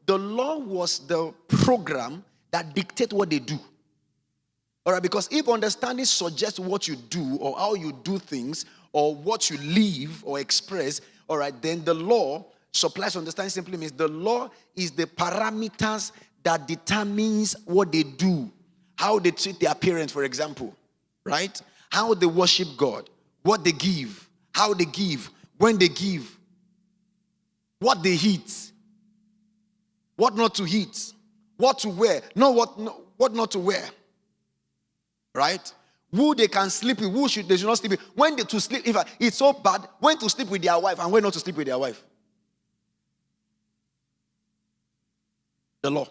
the law was the program that dictates what they do. All right, because if understanding suggests what you do or how you do things or what you live or express, all right, then the law supplies understanding. Simply means the law is the parameters that determines what they do, how they treat their parents, for example, right? How they worship God, what they give, how they give, when they give, what they eat, what not to eat, what to wear, what not to wear. Right? Who they can sleep with, they should not sleep with. When they to sleep, in fact, it's so bad, when to sleep with their wife and when not to sleep with their wife. The law.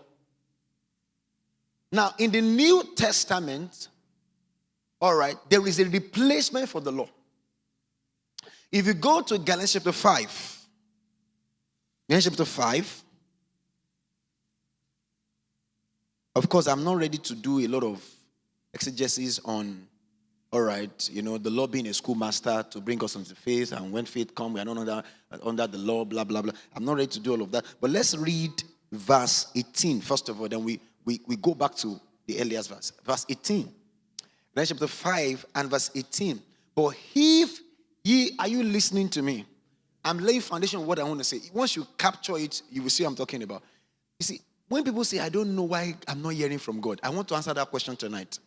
Now, in the New Testament, all right, there is a replacement for the law. If you go to Galatians chapter 5, Galatians chapter 5, of course, I'm not ready to do a lot of exegesis on, all right, the law being a schoolmaster to bring us into faith, and when faith comes, we are not under the law, blah, blah, blah. I'm not ready to do all of that. But let's read verse 18, first of all, then we go back to the earliest verse. Verse 18. Galatians chapter 5 and verse 18. But if ye, are you listening to me? I'm laying foundation of what I want to say. Once you capture it, you will see what I'm talking about. You see, when people say, I don't know why I'm not hearing from God, I want to answer that question tonight.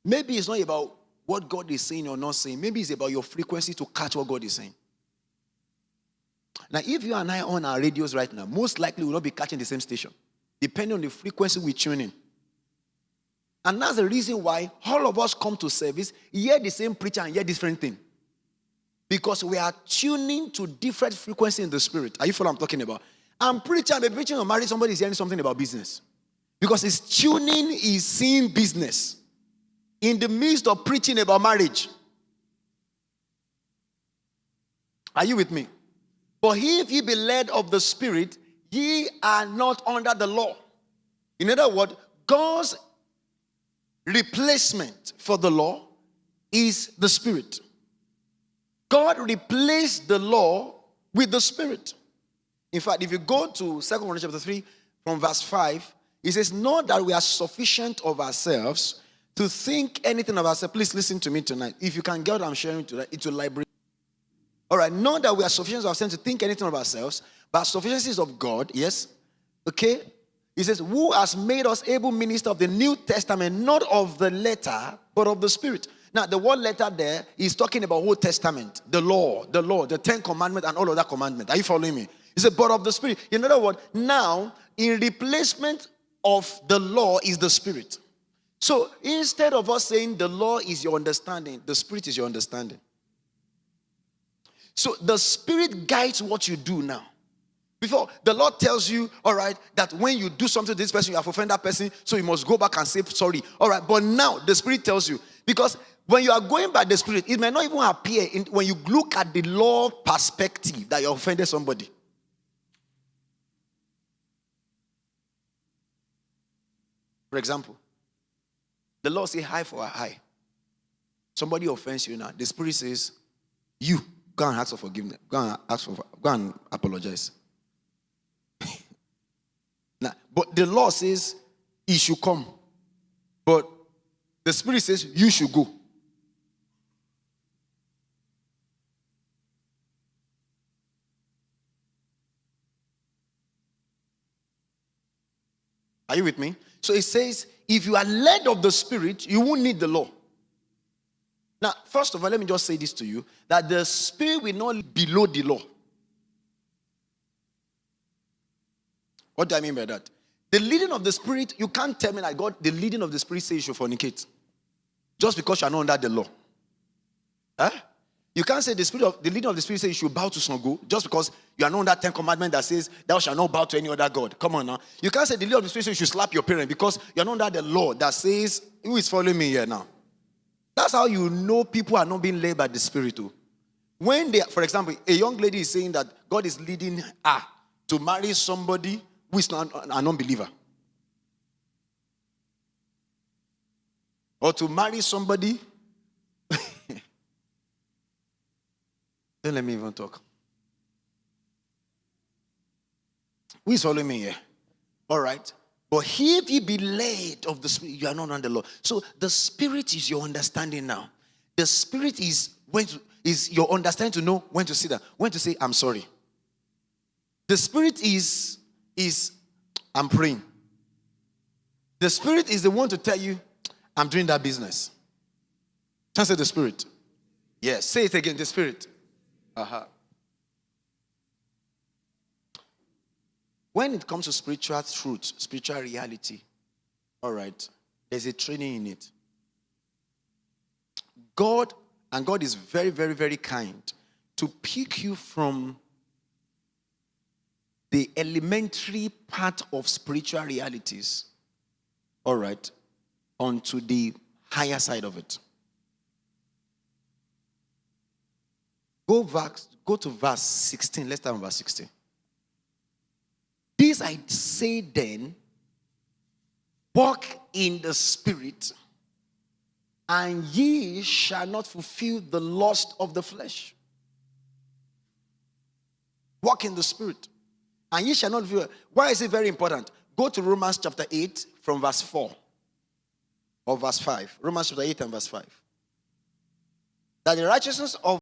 Maybe it's not about what God is saying or not saying. Maybe it's about your frequency to catch what God is saying. Now, if you and I are on our radios right now, most likely we will not be catching the same station, depending on the frequency we tune in. And that's the reason why all of us come to service, hear the same preacher and hear different thing. Because we are tuning to different frequency in the spirit. Are you following what I'm talking about? I'm preaching or married, somebody is hearing something about business. Because his tuning is seeing business in the midst of preaching about marriage. Are you with me? But if ye be led of the Spirit, ye are not under the law. In other words, God's replacement for the law is the Spirit. God replaced the law with the Spirit. In fact, if you go to 2 Corinthians chapter 3 from verse 5, it says, not that we are sufficient of ourselves to think anything of ourselves. Please listen to me tonight. If you can get what I'm sharing tonight, it will liberate. All right, not that we are sufficient of ourselves to think anything of ourselves, but sufficiency of God, yes. Okay? He says, who has made us able minister of the New Testament, not of the letter, but of the Spirit. Now, the word letter there is talking about Old Testament, the law, the 10 commandments and all of that commandment. Are you following me? He said, but of the Spirit. In other words, now, in replacement of the law is the Spirit. So, instead of us saying the law is your understanding, the Spirit is your understanding. So, the Spirit guides what you do now. Before, the Lord tells you, all right, that when you do something to this person, you have offended that person, so you must go back and say sorry. All right, but now the Spirit tells you, because when you are going by the Spirit, it may not even appear when you look at the law perspective that you offended somebody. For example, the law says eye for eye. Somebody offends you now. The Spirit says, you go and ask for forgiveness. Go and apologize. Now, but the law says he should come. But the Spirit says you should go. Are you with me? So it says, if you are led of the Spirit, you won't need the law. Now, first of all, let me just say this to you, that the Spirit will not be below the law. What do I mean by that? The leading of the Spirit, you can't tell me that God, the leading of the Spirit says you should fornicate. Just because you are not under the law. Huh? You can't say the leading of the Spirit says you should bow to Sango just because you are not under 10 commandments that says thou shalt not bow to any other God. Come on now. You can't say the leading of the Spirit says you should slap your parent because you are not under the law that says, who is following me here now? That's how you know people are not being led by the Spirit too. When they, for example, a young lady is saying that God is leading her to marry somebody who is not an unbeliever. Or to marry somebody. Don't let me even talk. Who is following me here? All right. But if ye be led of the Spirit, you are not under the law. So the Spirit is your understanding now. The Spirit is your understanding to know when to sit down, when to say, I'm sorry. The Spirit is I'm praying. The Spirit is the one to tell you, I'm doing that business. Can I say the Spirit? Yes. Say it again, the Spirit. When it comes to spiritual truth, spiritual reality, all right, there's a training in it. God is very, very, very kind to pick you from the elementary part of spiritual realities, all right, onto the higher side of it. Go to verse 16. Let's start on verse 16. This I say then, walk in the Spirit, and ye shall not fulfill the lust of the flesh. Walk in the Spirit, and ye shall not fulfill. Why is it very important? Go to Romans chapter 8 from verse 4 or verse 5. Romans chapter 8 and verse 5. That the righteousness of